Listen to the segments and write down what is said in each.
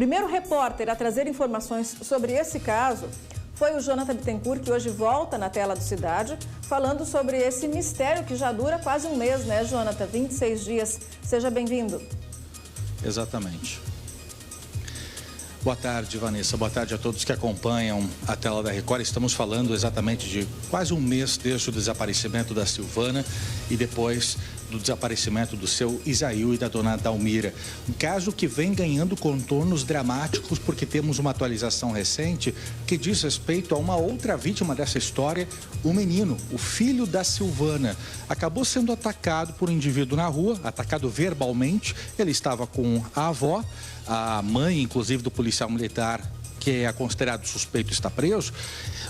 Primeiro repórter a trazer informações sobre esse caso foi o Jonathan Bittencourt, que hoje volta na tela do Cidade, falando sobre esse mistério que já dura quase um mês, né, Jonathan? 26 dias. Seja bem-vindo. Exatamente. Boa tarde, Vanessa. Boa tarde a todos que acompanham a tela da Record. Estamos falando exatamente de quase um mês desde o desaparecimento da Silvana e depois do desaparecimento do seu Isail e da dona Dalmira. Um caso que vem ganhando contornos dramáticos porque temos uma atualização recente que diz respeito a uma outra vítima dessa história, o menino, o filho da Silvana. Acabou sendo atacado por um indivíduo na rua, atacado verbalmente. Ele estava com a avó, a mãe, inclusive, do policial militar, que é considerado suspeito, está preso.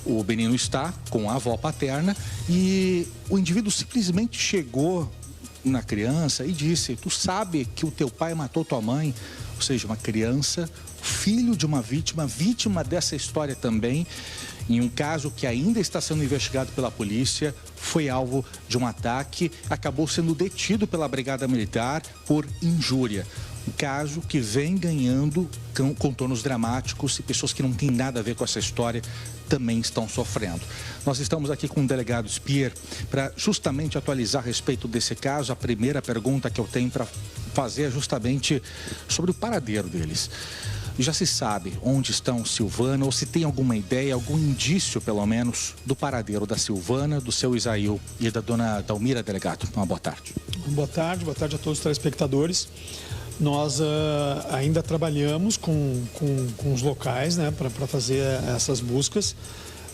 O menino está com a avó paterna e o indivíduo simplesmente chegou na criança e disse: tu sabe que o teu pai matou tua mãe? Ou seja, uma criança, filho de uma vítima dessa história também, em um caso que ainda está sendo investigado pela polícia, foi alvo de um ataque, acabou sendo detido pela Brigada Militar por injúria. Um caso que vem ganhando contornos dramáticos e pessoas que não têm nada a ver com essa história também estão sofrendo. Nós estamos aqui com o delegado Spier para justamente atualizar a respeito desse caso. A primeira pergunta que eu tenho para fazer é justamente sobre o paradeiro deles. Já se sabe onde estão Silvana, ou se tem alguma ideia, algum indício, pelo menos, do paradeiro da Silvana, do seu Isail e da dona Dalmira, delegado? Uma boa tarde. Boa tarde a todos os telespectadores. Nós ainda trabalhamos com os locais, né, para fazer essas buscas,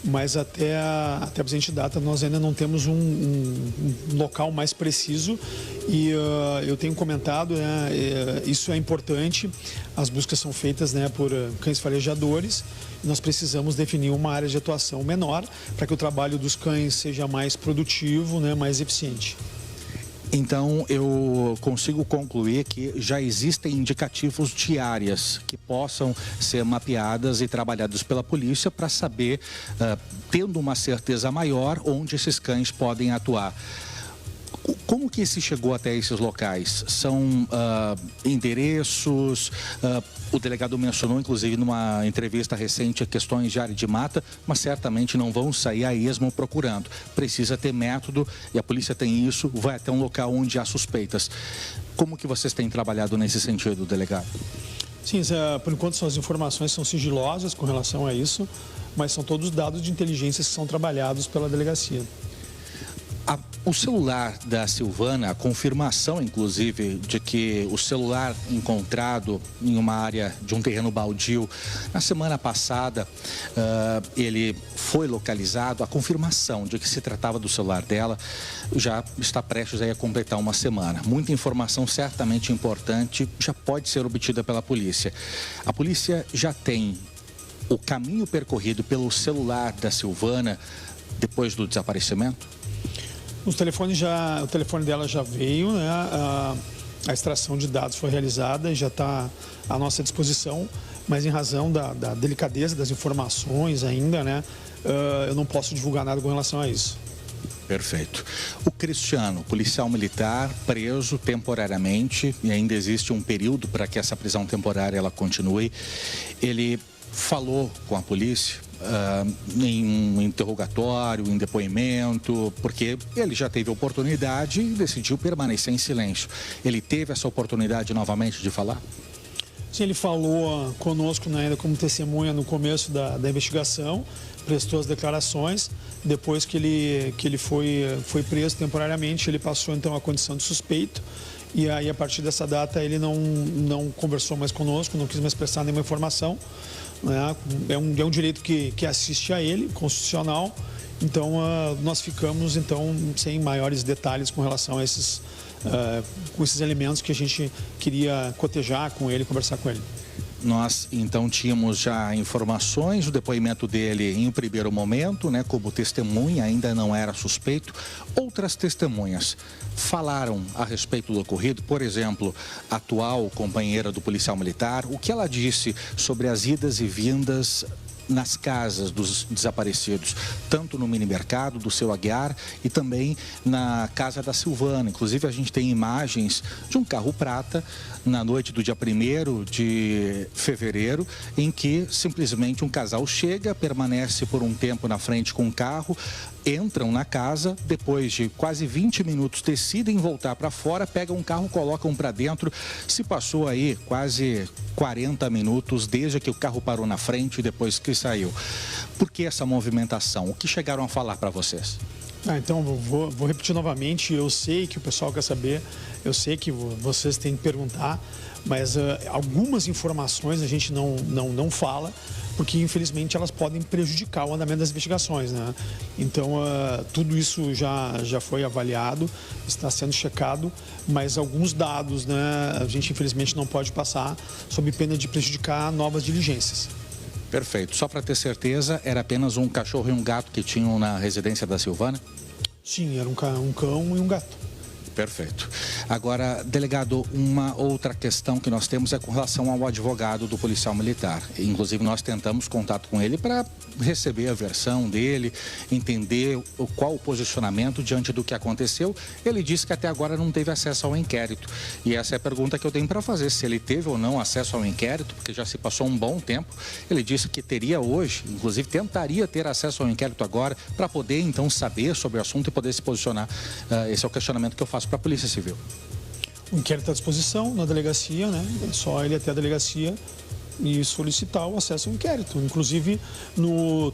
mas até a presente data nós ainda não temos um local mais preciso e eu tenho comentado, isso é importante. As buscas são feitas, né, por cães farejadores. Nós precisamos definir uma área de atuação menor para que o trabalho dos cães seja mais produtivo, né, mais eficiente. Então, eu consigo concluir que já existem indicativos de áreas que possam ser mapeadas e trabalhadas pela polícia para saber, tendo uma certeza maior, onde esses cães podem atuar. Como que se chegou até esses locais? São endereços? O delegado mencionou, inclusive, numa entrevista recente, questões de área de mata, mas certamente não vão sair a esmo procurando. Precisa ter método e a polícia tem isso, vai até um local onde há suspeitas. Como que vocês têm trabalhado nesse sentido, delegado? Sim, por enquanto as informações são sigilosas com relação a isso, mas são todos dados de inteligência que são trabalhados pela delegacia. O celular da Silvana, a confirmação, inclusive, de que o celular encontrado em uma área de um terreno baldio, na semana passada, ele foi localizado. A confirmação de que se tratava do celular dela já está prestes a completar uma semana. Muita informação certamente importante já pode ser obtida pela polícia. A polícia já tem o caminho percorrido pelo celular da Silvana depois do desaparecimento? O telefone dela já veio, né? A extração de dados foi realizada e já está à nossa disposição, mas em razão da delicadeza das informações ainda, né? Eu não posso divulgar nada com relação a isso. Perfeito. O Cristiano, policial militar, preso temporariamente, e ainda existe um período para que essa prisão temporária ela continue. Ele falou com a polícia em um interrogatório, em depoimento, porque ele já teve oportunidade e decidiu permanecer em silêncio. Ele teve essa oportunidade novamente de falar? Sim, ele falou conosco, né, ainda como testemunha no começo da investigação, prestou as declarações. Depois que ele foi preso temporariamente, ele passou então a condição de suspeito. E aí, a partir dessa data, ele não conversou mais conosco, não quis mais prestar nenhuma informação. É um direito que assiste a ele, constitucional. Então, nós ficamos então sem maiores detalhes com relação a com esses elementos que a gente queria cotejar com ele, conversar com ele. Nós, então, tínhamos já informações, o depoimento dele em um primeiro momento, né, como testemunha, ainda não era suspeito. Outras testemunhas falaram a respeito do ocorrido, por exemplo, a atual companheira do policial militar, o que ela disse sobre as idas e vindas nas casas dos desaparecidos, tanto no minimercado do Seu Aguiar e também na casa da Silvana. Inclusive, a gente tem imagens de um carro prata na noite do dia 1º de fevereiro, em que simplesmente um casal chega, permanece por um tempo na frente com o carro, entram na casa, depois de quase 20 minutos decidem voltar para fora, pegam um carro, colocam para dentro. Se passou aí quase 40 minutos desde que o carro parou na frente e depois que saiu. Por que essa movimentação? O que chegaram a falar para vocês? Então, vou repetir novamente. Eu sei que o pessoal quer saber, eu sei que vocês têm que perguntar, mas algumas informações a gente não fala, porque infelizmente elas podem prejudicar o andamento das investigações, né? Então, tudo isso já foi avaliado, está sendo checado, mas alguns dados, né, a gente infelizmente não pode passar sob pena de prejudicar novas diligências. Perfeito. Só para ter certeza, era apenas um cachorro e um gato que tinham na residência da Silvana? Sim, era um cão e um gato. Perfeito. Agora, delegado, uma outra questão que nós temos é com relação ao advogado do policial militar. Inclusive, nós tentamos contato com ele para receber a versão dele, entender qual o posicionamento diante do que aconteceu. Ele disse que até agora não teve acesso ao inquérito. E essa é a pergunta que eu tenho para fazer, se ele teve ou não acesso ao inquérito, porque já se passou um bom tempo. Ele disse que teria hoje, inclusive tentaria ter acesso ao inquérito agora, para poder então saber sobre o assunto e poder se posicionar. Esse é o questionamento que eu faço para a Polícia Civil. O inquérito está à disposição na delegacia, né? É só ele até a delegacia e solicitar o acesso ao inquérito. Inclusive,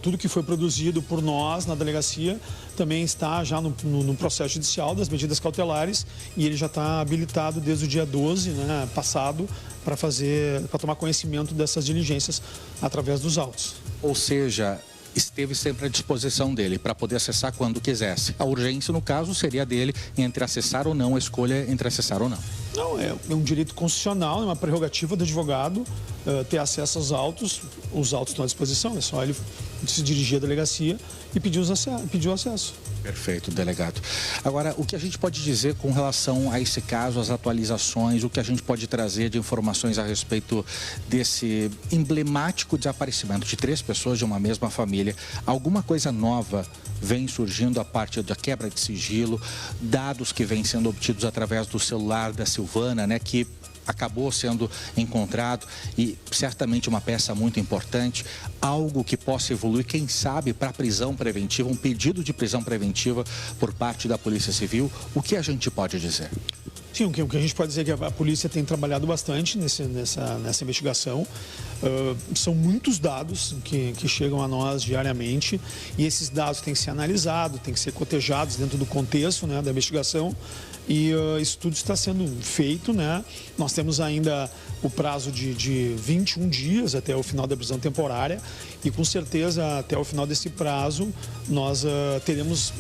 tudo que foi produzido por nós na delegacia também está já no processo judicial das medidas cautelares e ele já está habilitado desde o dia 12, né, passado, para tomar conhecimento dessas diligências através dos autos. Ou seja, esteve sempre à disposição dele para poder acessar quando quisesse. A urgência, no caso, seria dele entre acessar ou não, a escolha entre acessar ou não. Não, é um direito constitucional, é uma prerrogativa do advogado ter acesso aos autos. Os autos estão à disposição, é só ele se dirigir à delegacia e pedir o acesso. Perfeito, delegado. Agora, o que a gente pode dizer com relação a esse caso, as atualizações, o que a gente pode trazer de informações a respeito desse emblemático desaparecimento de 3 pessoas de uma mesma família? Alguma coisa nova vem surgindo a partir da quebra de sigilo, dados que vêm sendo obtidos através do celular da Silvana, né, que acabou sendo encontrado e certamente uma peça muito importante, algo que possa evoluir, quem sabe, para prisão preventiva, um pedido de prisão preventiva por parte da Polícia Civil. O que a gente pode dizer? Sim, o que a gente pode dizer é que a polícia tem trabalhado bastante nessa investigação. São muitos dados que chegam a nós diariamente e esses dados têm que ser analisados, têm que ser cotejados dentro do contexto, né, da investigação. E isso tudo está sendo feito, né? Nós temos ainda o prazo de 21 dias até o final da prisão temporária e com certeza até o final desse prazo nós teremos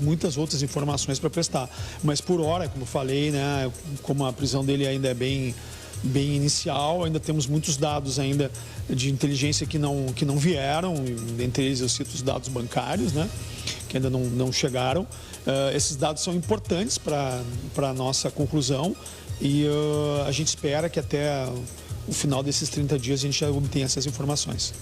muitas outras informações para prestar. Mas por hora, como eu falei, né, como a prisão dele ainda é bem inicial, ainda temos muitos dados ainda de inteligência que não vieram, entre eles eu cito os dados bancários, né, que ainda não chegaram. Esses dados são importantes para a nossa conclusão e a gente espera que até o final desses 30 dias a gente já obtenha essas informações.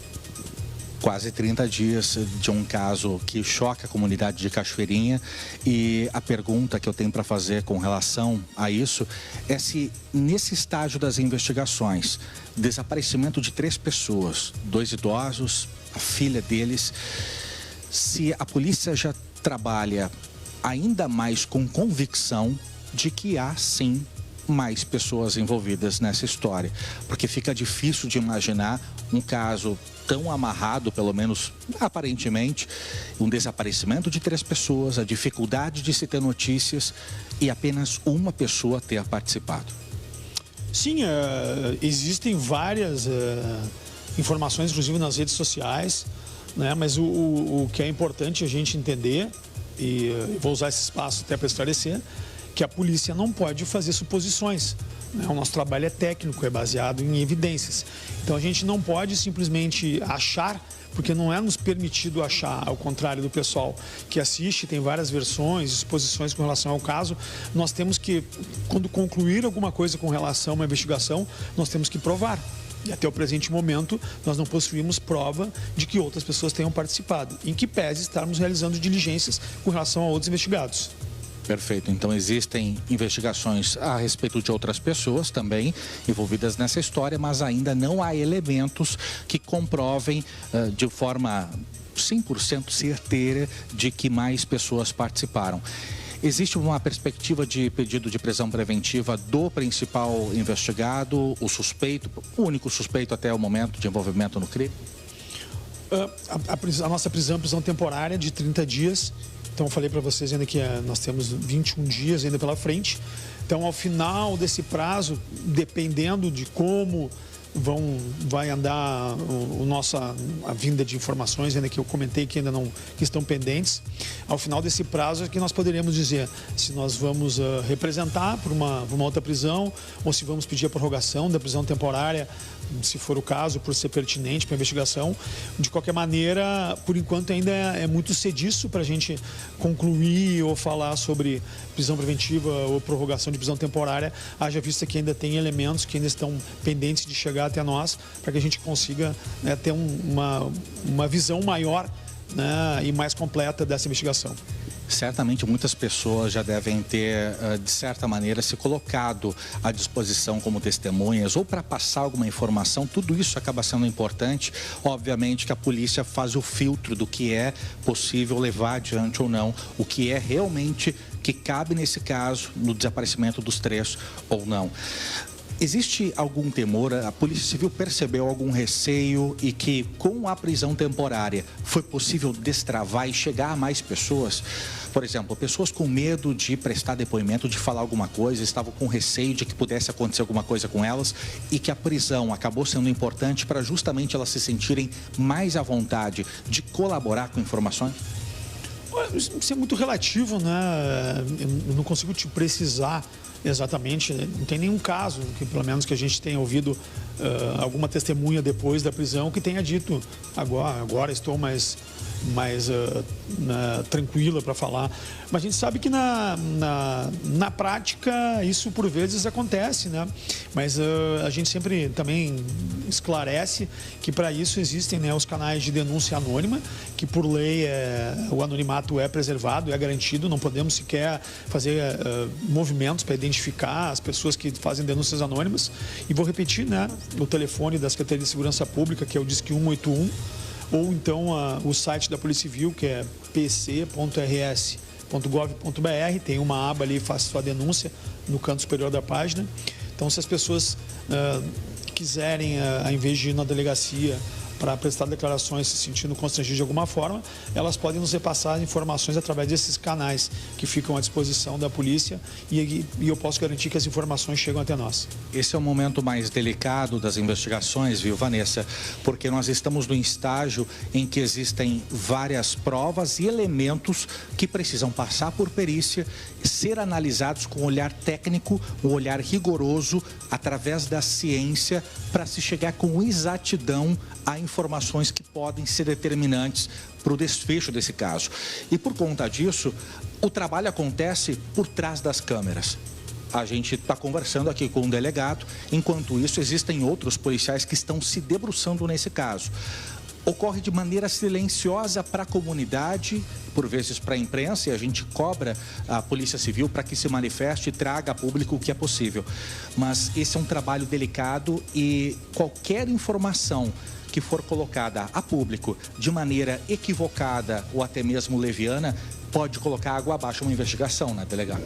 Quase 30 dias de um caso que choca a comunidade de Cachoeirinha e a pergunta que eu tenho para fazer com relação a isso é se nesse estágio das investigações, desaparecimento de 3 pessoas, 2 idosos, a filha deles, se a polícia já trabalha ainda mais com convicção de que há sim mais pessoas envolvidas nessa história, porque fica difícil de imaginar um caso tão amarrado, pelo menos aparentemente, um desaparecimento de 3 pessoas, a dificuldade de se ter notícias e apenas uma pessoa ter participado. Sim, existem várias informações, inclusive nas redes sociais, né? Mas o que é importante a gente entender, e vou usar esse espaço até para esclarecer, que a polícia não pode fazer suposições, né? O nosso trabalho é técnico, é baseado em evidências. Então a gente não pode simplesmente achar, porque não é nos permitido achar, ao contrário do pessoal que assiste, tem várias versões, exposições com relação ao caso. Nós temos que, quando concluir alguma coisa com relação a uma investigação, nós temos que provar. E até o presente momento, nós não possuímos prova de que outras pessoas tenham participado, em que pese estarmos realizando diligências com relação a outros investigados. Perfeito. Então, existem investigações a respeito de outras pessoas também envolvidas nessa história, mas ainda não há elementos que comprovem de forma 100% certeira de que mais pessoas participaram. Existe uma perspectiva de pedido de prisão preventiva do principal investigado, o suspeito, o único suspeito até o momento de envolvimento no crime? A nossa prisão temporária de 30 dias. Então, eu falei para vocês ainda que nós temos 21 dias ainda pela frente. Então, ao final desse prazo, dependendo de como vai andar a vinda de informações, ainda que eu comentei que ainda não que estão pendentes, ao final desse prazo é que nós poderemos dizer se nós vamos representar por uma outra prisão ou se vamos pedir a prorrogação da prisão temporária, se for o caso, por ser pertinente para a investigação. De qualquer maneira, por enquanto ainda é muito cediço para a gente concluir ou falar sobre prisão preventiva ou prorrogação de prisão temporária, haja vista que ainda tem elementos que ainda estão pendentes de chegar até nós, para que a gente consiga, né, ter uma visão maior, né, e mais completa dessa investigação. Certamente muitas pessoas já devem ter, de certa maneira, se colocado à disposição como testemunhas ou para passar alguma informação. Tudo isso acaba sendo importante. Obviamente que a polícia faz o filtro do que é possível levar adiante ou não, o que é realmente que cabe nesse caso, no desaparecimento dos três ou não. Existe algum temor? A Polícia Civil percebeu algum receio e que com a prisão temporária foi possível destravar e chegar a mais pessoas? Por exemplo, pessoas com medo de prestar depoimento, de falar alguma coisa, estavam com receio de que pudesse acontecer alguma coisa com elas e que a prisão acabou sendo importante para justamente elas se sentirem mais à vontade de colaborar com informações? Isso é muito relativo, né? Eu não consigo te precisar exatamente, não tem nenhum caso, que pelo menos que a gente tenha ouvido alguma testemunha depois da prisão que tenha dito agora estou mais tranquila para falar. Mas a gente sabe que na prática isso por vezes acontece, né? Mas a gente sempre também esclarece que para isso existem, né, os canais de denúncia anônima, que por lei o anonimato é preservado, é garantido, não podemos sequer fazer movimentos para identificar as pessoas que fazem denúncias anônimas. E vou repetir, né, o telefone da Secretaria de Segurança Pública, que é o Disque 181, ou então o site da Polícia Civil, que é pc.rs.gov.br, tem uma aba ali, faça sua denúncia no canto superior da página. Então, se as pessoas quiserem, ao invés de ir na delegacia para prestar declarações se sentindo constrangidas de alguma forma, elas podem nos repassar informações através desses canais que ficam à disposição da polícia e eu posso garantir que as informações chegam até nós. Esse é o momento mais delicado das investigações, viu, Vanessa? Porque nós estamos no estágio em que existem várias provas e elementos que precisam passar por perícia, ser analisados com um olhar técnico, um olhar rigoroso, através da ciência, para se chegar com exatidão a informações que podem ser determinantes para o desfecho desse caso. E por conta disso, o trabalho acontece por trás das câmeras. A gente está conversando aqui com um delegado, enquanto isso existem outros policiais que estão se debruçando nesse caso. Ocorre de maneira silenciosa para a comunidade, por vezes para a imprensa, e a gente cobra a Polícia Civil para que se manifeste e traga a público o que é possível. Mas esse é um trabalho delicado e qualquer informação que for colocada a público de maneira equivocada ou até mesmo leviana, pode colocar água abaixo uma investigação, né, delegado?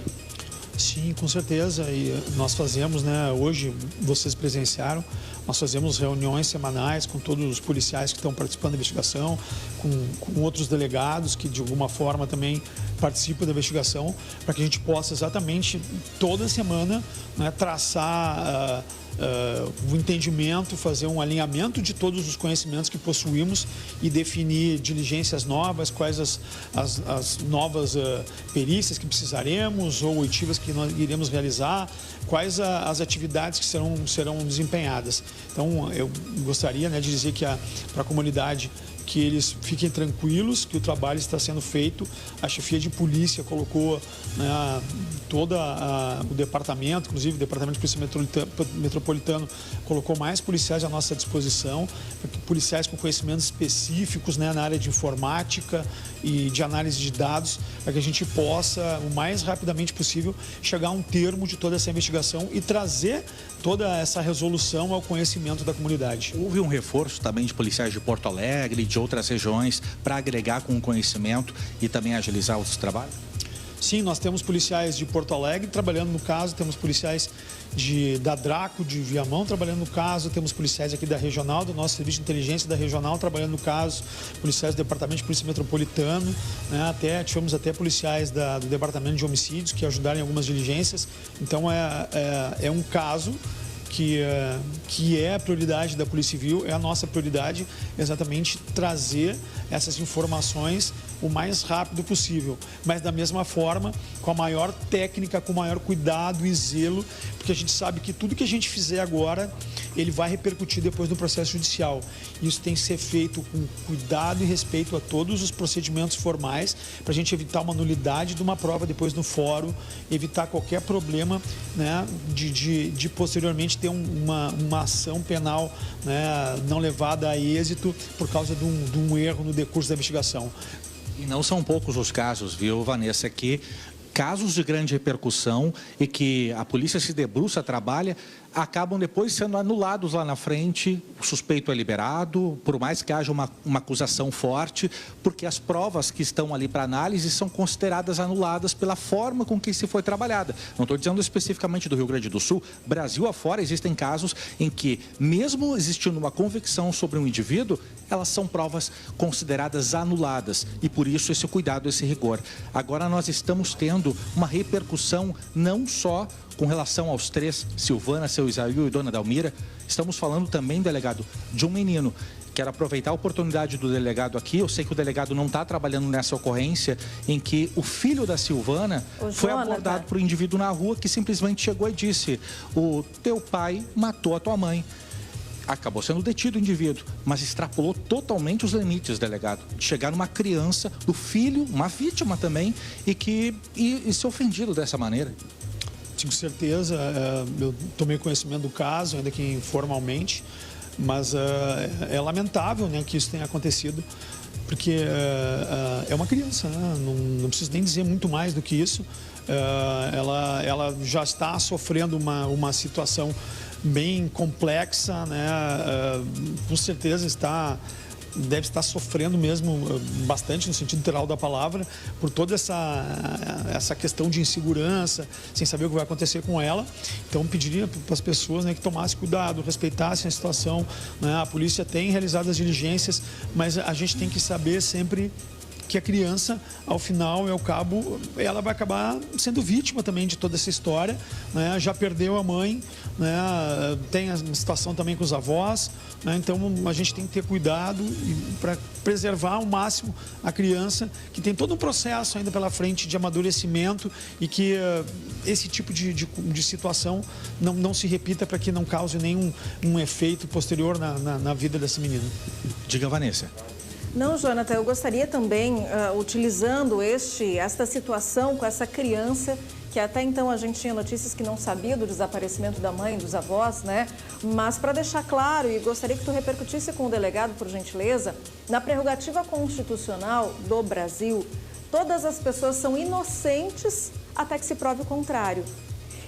Sim, com certeza. E nós fazemos, né, hoje vocês presenciaram, nós fazemos reuniões semanais com todos os policiais que estão participando da investigação, com outros delegados que de alguma forma também participam da investigação, para que a gente possa exatamente toda semana, né, traçar o entendimento, fazer um alinhamento de todos os conhecimentos que possuímos e definir diligências novas, quais as novas perícias que precisaremos ou oitivas que nós iremos realizar, quais as atividades que serão desempenhadas. Então, eu gostaria, né, de dizer que para a comunidade que eles fiquem tranquilos, que o trabalho está sendo feito. A chefia de polícia colocou, né, todo o departamento, inclusive o Departamento de Polícia Metropolitana, Metropolitano colocou mais policiais à nossa disposição, policiais com conhecimentos específicos, né, na área de informática e de análise de dados, para que a gente possa, o mais rapidamente possível, chegar a um termo de toda essa investigação e trazer toda essa resolução ao conhecimento da comunidade. Houve um reforço também de policiais de Porto Alegre e de outras regiões para agregar com o conhecimento e também agilizar os trabalhos? Sim, nós temos policiais de Porto Alegre trabalhando no caso, temos policiais da Draco, de Viamão, trabalhando no caso, temos policiais aqui da Regional, do nosso Serviço de Inteligência da Regional, trabalhando no caso, policiais do Departamento de Polícia Metropolitano, né? Tivemos até policiais do Departamento de Homicídios que ajudaram em algumas diligências. Então, é um caso que é a prioridade da Polícia Civil, é a nossa prioridade exatamente trazer essas informações o mais rápido possível, mas da mesma forma, com a maior técnica, com o maior cuidado e zelo, porque a gente sabe que tudo que a gente fizer agora, ele vai repercutir depois no processo judicial. Isso tem que ser feito com cuidado e respeito a todos os procedimentos formais, para a gente evitar uma nulidade de uma prova depois no fórum, evitar qualquer problema, né, de posteriormente ter uma ação penal, né, não levada a êxito por causa de um erro no decurso da investigação. E não são poucos os casos, viu, Vanessa, que casos de grande repercussão e que a polícia se debruça, trabalha, acabam depois sendo anulados lá na frente, o suspeito é liberado, por mais que haja uma acusação forte, porque as provas que estão ali para análise são consideradas anuladas pela forma com que se foi trabalhada. Não estou dizendo especificamente do Rio Grande do Sul, Brasil afora existem casos em que, mesmo existindo uma convicção sobre um indivíduo, elas são provas consideradas anuladas e por isso esse cuidado, esse rigor. Agora nós estamos tendo uma repercussão não só com relação aos três, Silvana, seu Isaú e dona Dalmira, estamos falando também, delegado, de um menino. Quero aproveitar a oportunidade do delegado aqui, eu sei que o delegado não está trabalhando nessa ocorrência, em que o filho da Silvana foi abordado por um indivíduo na rua que simplesmente chegou e disse: o teu pai matou a tua mãe. Acabou sendo detido o indivíduo, mas extrapolou totalmente os limites, delegado, de chegar numa criança, do filho, uma vítima também, e ser ofendido dessa maneira. Com certeza, eu tomei conhecimento do caso, ainda que informalmente, mas é lamentável, né, que isso tenha acontecido, porque é uma criança, né? Não preciso nem dizer muito mais do que isso. Ela já está sofrendo uma situação bem complexa, né? Com certeza deve estar sofrendo mesmo bastante, no sentido literal da palavra, por toda essa questão de insegurança, sem saber o que vai acontecer com ela. Então, pediria para as pessoas, né, que tomassem cuidado, respeitassem a situação, né? A polícia tem realizado as diligências, mas a gente tem que saber sempre que a criança, ao final e ao cabo, ela vai acabar sendo vítima também de toda essa história, né? Já perdeu a mãe, né? Tem a situação também com os avós, né? Então a gente tem que ter cuidado para preservar ao máximo a criança, que tem todo um processo ainda pela frente de amadurecimento e que esse tipo de situação não se repita, para que não cause nenhum efeito posterior na vida dessa menina. Diga, Vanessa. Não, Jonathan, eu gostaria também, utilizando esta situação com essa criança, que até então a gente tinha notícias que não sabia do desaparecimento da mãe, dos avós, né? Mas para deixar claro, e gostaria que tu repercutisse com o delegado, por gentileza, na prerrogativa constitucional do Brasil, todas as pessoas são inocentes até que se prove o contrário.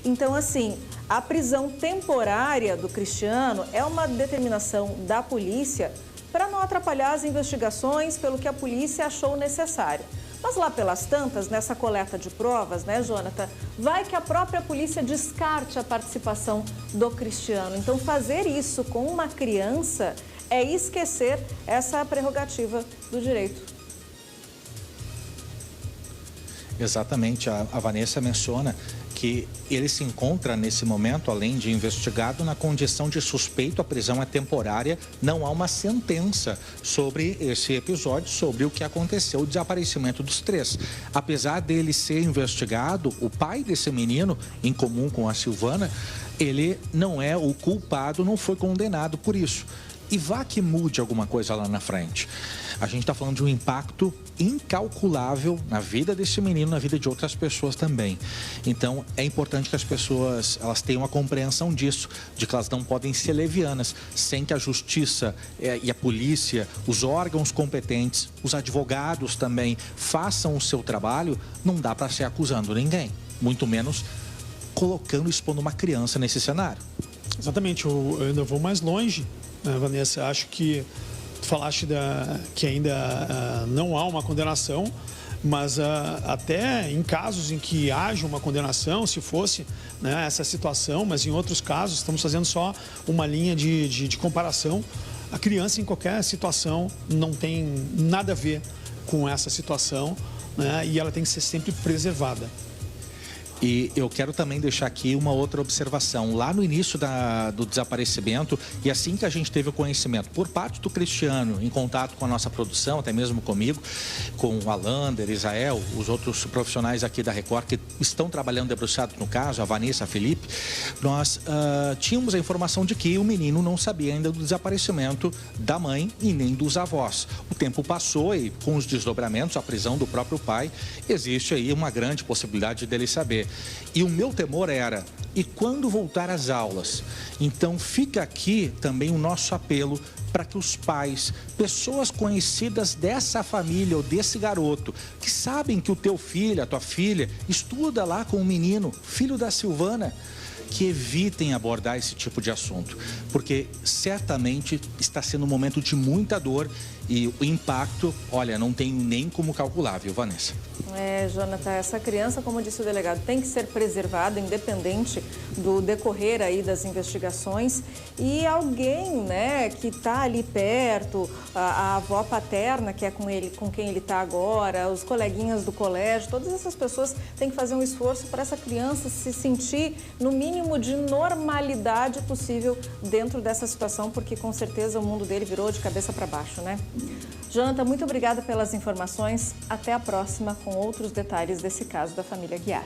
Então, assim, a prisão temporária do Cristiano é uma determinação da polícia para não atrapalhar as investigações pelo que a polícia achou necessário. Mas lá pelas tantas, nessa coleta de provas, né, Jonathan, vai que a própria polícia descarte a participação do Cristiano. Então, fazer isso com uma criança é esquecer essa prerrogativa do direito. Exatamente, a Vanessa menciona que ele se encontra nesse momento, além de investigado, na condição de suspeito. A prisão é temporária, não há uma sentença sobre esse episódio, sobre o que aconteceu, o desaparecimento dos três. Apesar dele ser investigado, o pai desse menino, em comum com a Silvana, ele não é o culpado, não foi condenado por isso. e vá que mude alguma coisa lá na frente. A gente está falando de um impacto incalculável na vida desse menino, na vida de outras pessoas também. Então, é importante que as pessoas elas tenham a compreensão disso, de que elas não podem ser levianas, sem que a justiça e a polícia, os órgãos competentes, os advogados também façam o seu trabalho. Não dá para ser acusando ninguém, muito menos colocando, expondo uma criança nesse cenário. Exatamente, eu ainda vou mais longe, né, Vanessa? Acho que tu falaste que ainda não há uma condenação, mas até em casos em que haja uma condenação, se fosse, né, essa situação, mas em outros casos, estamos fazendo só uma linha de comparação. A criança, em qualquer situação, não tem nada a ver com essa situação, né, e ela tem que ser sempre preservada. E eu quero também deixar aqui uma outra observação. Lá no início do desaparecimento, e assim que a gente teve o conhecimento por parte do Cristiano, em contato com a nossa produção, até mesmo comigo, com o Alander, Israel, os outros profissionais aqui da Record que estão trabalhando debruçados no caso, a Vanessa, a Felipe, nós tínhamos a informação de que o menino não sabia ainda do desaparecimento da mãe e nem dos avós. O tempo passou e com os desdobramentos, a prisão do próprio pai, existe aí uma grande possibilidade dele saber. E o meu temor era, e quando voltar às aulas? Então fica aqui também o nosso apelo para que os pais, pessoas conhecidas dessa família ou desse garoto, que sabem que o teu filho, a tua filha, estuda lá com o menino, filho da Silvana, que evitem abordar esse tipo de assunto, porque certamente está sendo um momento de muita dor e o impacto, olha, não tem nem como calcular, viu, Vanessa? Jonathan, essa criança, como disse o delegado, tem que ser preservada, independente do decorrer aí das investigações. E alguém, né, que está ali perto, a avó paterna, que é com quem ele está agora, os coleguinhas do colégio, todas essas pessoas têm que fazer um esforço para essa criança se sentir no mínimo de normalidade possível dentro dessa situação, porque com certeza o mundo dele virou de cabeça para baixo, né? Jonathan, muito obrigada pelas informações. Até a próxima com outros detalhes desse caso da família Guiar.